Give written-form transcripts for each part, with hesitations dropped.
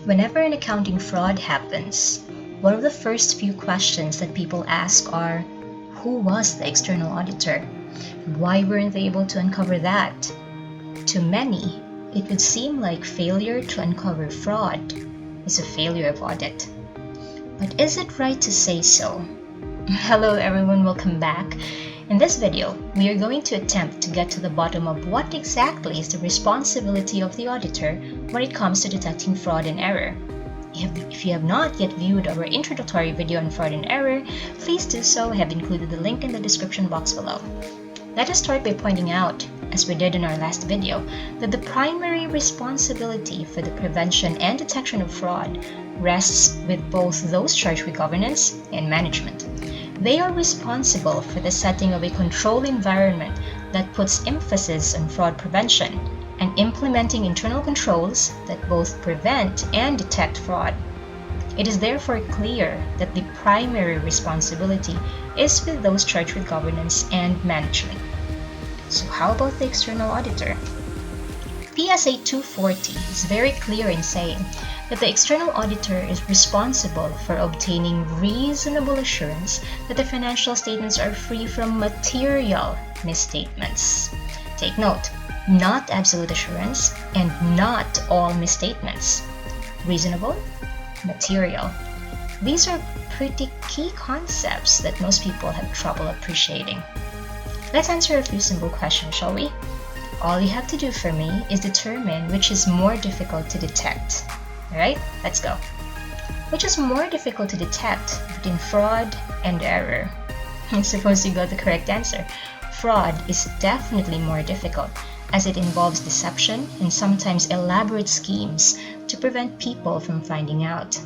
Whenever an accounting fraud happens, one of the first few questions that people ask are, who was the external auditor? Why weren't they able to uncover that? To many, it would seem like failure to uncover fraud is a failure of audit. But is it right to say so? Hello everyone, welcome back. In this video, we are going to attempt to get to the bottom of what exactly is the responsibility of the auditor when it comes to detecting fraud and error. If you have not yet viewed our introductory video on fraud and error, please do so. I have included the link in the description box below. Let us start by pointing out, as we did in our last video, that the primary responsibility for the prevention and detection of fraud rests with both those charged with governance and management. They are responsible for the setting of a control environment that puts emphasis on fraud prevention and implementing internal controls that both prevent and detect fraud. It is therefore clear that the primary responsibility is with those charged with governance and management. So how about the external auditor? PSA 240 is very clear in saying that the external auditor is responsible for obtaining reasonable assurance that the financial statements are free from material misstatements. Take note, not absolute assurance and not all misstatements. Reasonable, material. These are pretty key concepts that most people have trouble appreciating. Let's answer a few simple questions, shall we? All you have to do for me is determine which is more difficult to detect. Alright, let's go. Which is more difficult to detect between fraud and error? I suppose you got the correct answer. Fraud is definitely more difficult as it involves deception and sometimes elaborate schemes to prevent people from finding out.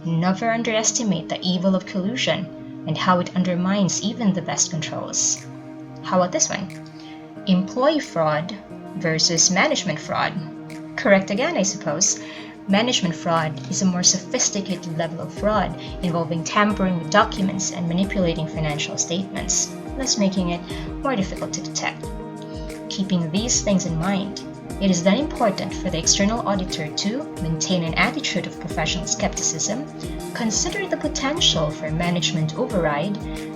Never underestimate the evil of collusion and how it undermines even the best controls. How about this one? Employee fraud versus management fraud. Correct again, I suppose. Management fraud is a more sophisticated level of fraud involving tampering with documents and manipulating financial statements, thus making it more difficult to detect. Keeping these things in mind, it is then important for the external auditor to maintain an attitude of professional skepticism, consider the potential for management override,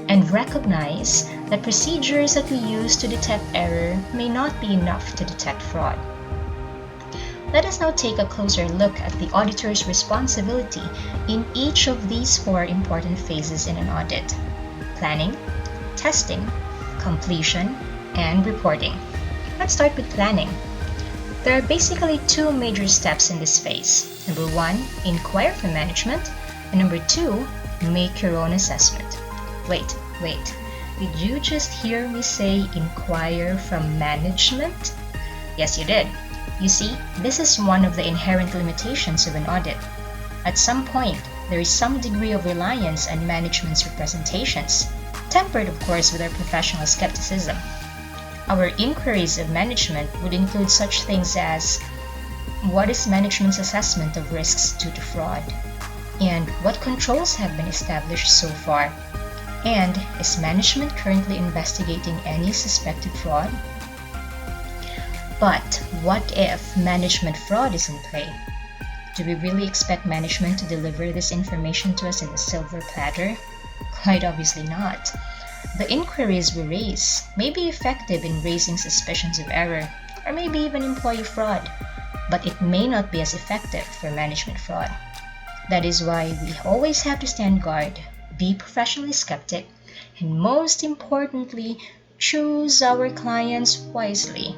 and recognize that procedures that we use to detect error may not be enough to detect fraud. Let us now take a closer look at the auditor's responsibility in each of these four important phases in an audit: planning, testing, completion, and reporting. Let's start with planning. There are basically two major steps in this phase. Number one, inquire from management, and number two, make your own assessment. Wait, did you just hear me say inquire from management? Yes, you did. You see, this is one of the inherent limitations of an audit. At some point, there is some degree of reliance on management's representations, tempered of course with our professional skepticism. Our inquiries of management would include such things as, what is management's assessment of risks due to fraud? And what controls have been established so far? And is management currently investigating any suspected fraud? But what if management fraud is in play? Do we really expect management to deliver this information to us in a silver platter? Quite obviously not. The inquiries we raise may be effective in raising suspicions of error, or maybe even employee fraud, but it may not be as effective for management fraud. That is why we always have to stand guard, be professionally skeptic, and most importantly, choose our clients wisely.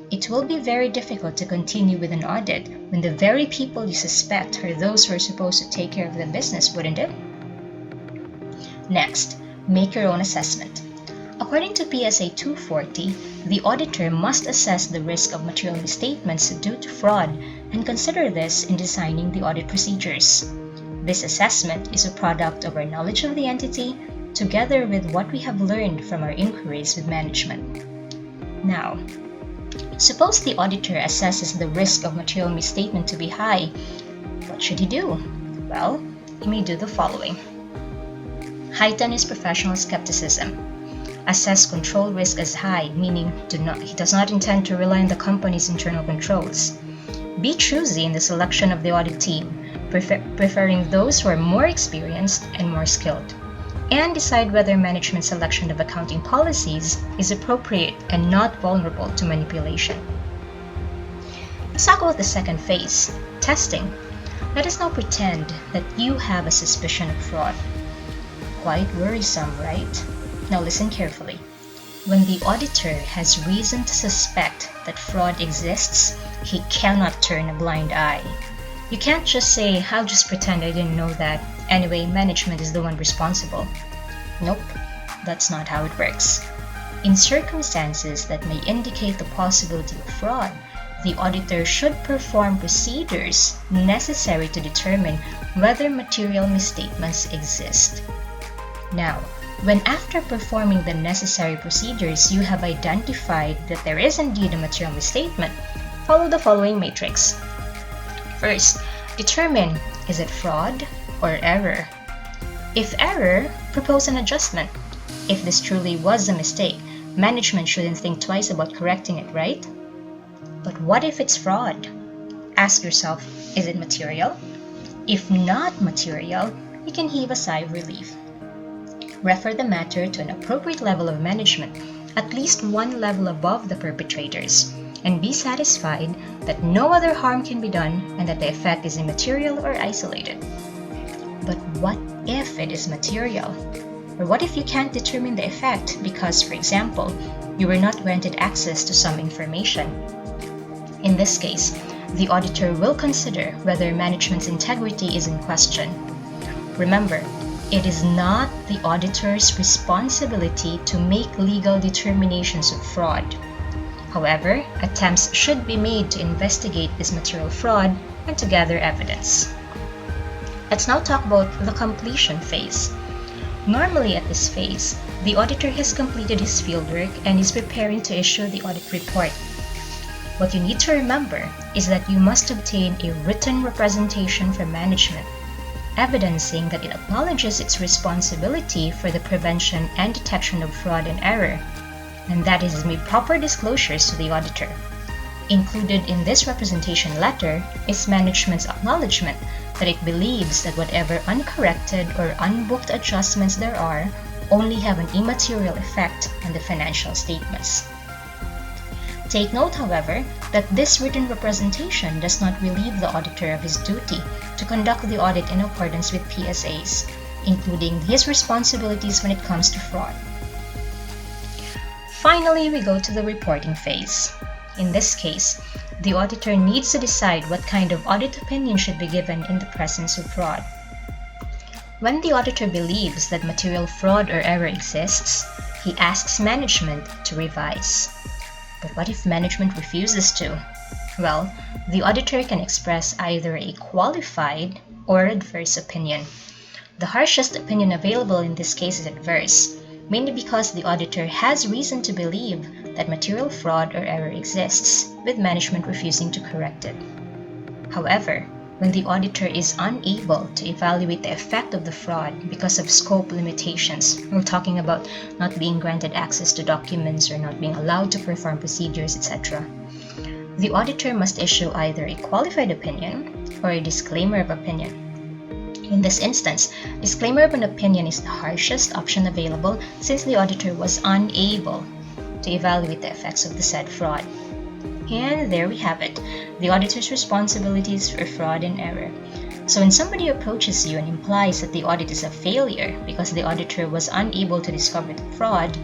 It will be very difficult to continue with an audit when the very people you suspect are those who are supposed to take care of the business, wouldn't it? Next, make your own assessment. According to PSA 240, the auditor must assess the risk of material misstatements due to fraud and consider this in designing the audit procedures. This assessment is a product of our knowledge of the entity together with what we have learned from our inquiries with management. Now, suppose the auditor assesses the risk of material misstatement to be high. What should he do? Well, he may do the following. Heighten his professional skepticism. Assess control risk as high, meaning he does not intend to rely on the company's internal controls. Be choosy in the selection of the audit team, preferring those who are more experienced and more skilled, and decide whether management selection of accounting policies is appropriate and not vulnerable to manipulation. Let's talk about the second phase, testing. Let us now pretend that you have a suspicion of fraud. Quite worrisome, right? Now listen carefully. When the auditor has reason to suspect that fraud exists, he cannot turn a blind eye. You can't just say, I'll just pretend I didn't know that. Anyway, management is the one responsible. Nope, that's not how it works. In circumstances that may indicate the possibility of fraud, the auditor should perform procedures necessary to determine whether material misstatements exist. Now, when after performing the necessary procedures you have identified that there is indeed a material misstatement, follow the following matrix. First, determine, is it fraud or error? If error, propose an adjustment. If this truly was a mistake, management shouldn't think twice about correcting it, right? But what if it's fraud? Ask yourself, is it material? If not material, you can heave a sigh of relief. Refer the matter to an appropriate level of management, at least one level above the perpetrators, and be satisfied that no other harm can be done and that the effect is immaterial or isolated. But what if it is material? Or what if you can't determine the effect because, for example, you were not granted access to some information? In this case, the auditor will consider whether management's integrity is in question. Remember, it is not the auditor's responsibility to make legal determinations of fraud. However, attempts should be made to investigate this material fraud and to gather evidence. Let's now talk about the completion phase. Normally at this phase, the auditor has completed his fieldwork and is preparing to issue the audit report. What you need to remember is that you must obtain a written representation from management, evidencing that it acknowledges its responsibility for the prevention and detection of fraud and error, and that it has made proper disclosures to the auditor. Included in this representation letter is management's acknowledgement that it believes that whatever uncorrected or unbooked adjustments there are only have an immaterial effect on the financial statements. Take note, however, that this written representation does not relieve the auditor of his duty to conduct the audit in accordance with PSAs, including his responsibilities when it comes to fraud. Finally, we go to the reporting phase. In this case, the auditor needs to decide what kind of audit opinion should be given in the presence of fraud. When the auditor believes that material fraud or error exists, he asks management to revise. But what if management refuses to? Well, the auditor can express either a qualified or adverse opinion. The harshest opinion available in this case is adverse, mainly because the auditor has reason to believe that material fraud or error exists, with management refusing to correct it. However, when the auditor is unable to evaluate the effect of the fraud because of scope limitations, we're talking about not being granted access to documents or not being allowed to perform procedures, etc., the auditor must issue either a qualified opinion or a disclaimer of opinion. In this instance, disclaimer of an opinion is the harshest option available since the auditor was unable to evaluate the effects of the said fraud. And there we have it, the auditor's responsibilities for fraud and error. So when somebody approaches you and implies that the audit is a failure because the auditor was unable to discover the fraud,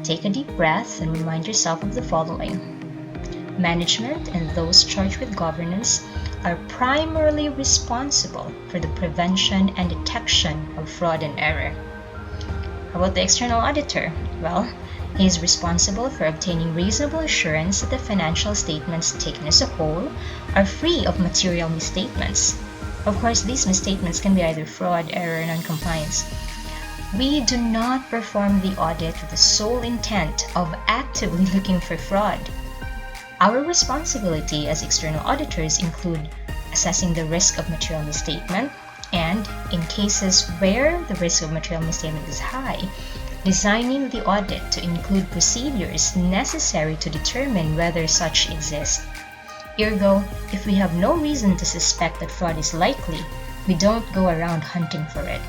take a deep breath and remind yourself of the following. Management and those charged with governance are primarily responsible for the prevention and detection of fraud and error. How about the external auditor? Well, he is responsible for obtaining reasonable assurance that the financial statements taken as a whole are free of material misstatements. Of course, these misstatements can be either fraud, error, or non-compliance. We do not perform the audit with the sole intent of actively looking for fraud. Our responsibility as external auditors include assessing the risk of material misstatement and, in cases where the risk of material misstatement is high, designing the audit to include procedures necessary to determine whether such exist. Ergo, if we have no reason to suspect that fraud is likely, We don't go around hunting for it.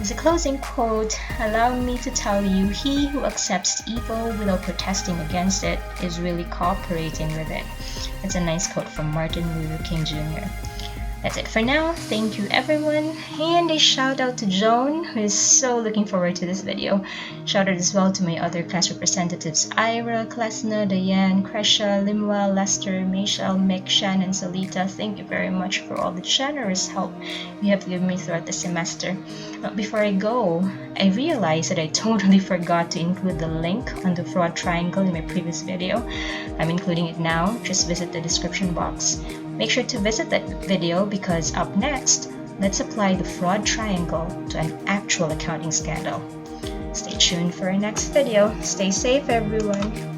As a closing quote, allow me to tell you, he who accepts evil without protesting against it is really cooperating with it. That's a nice quote from Martin Luther King Jr. That's it for now. Thank you everyone, and a shout out to Joan, who is so looking forward to this video. Shout out as well to my other class representatives, Ira, Klasna, Diane, Kresha, Limwa, Lester, Michelle, Mick, Shannon, Salita. Thank you very much for all the generous help you have given me throughout the semester. Before I go, I realized that I totally forgot to include the link on the fraud triangle in my previous video. I'm including it now. Just visit the description box. Make sure to visit that video because up next, let's apply the fraud triangle to an actual accounting scandal. Stay tuned for our next video. Stay safe, everyone.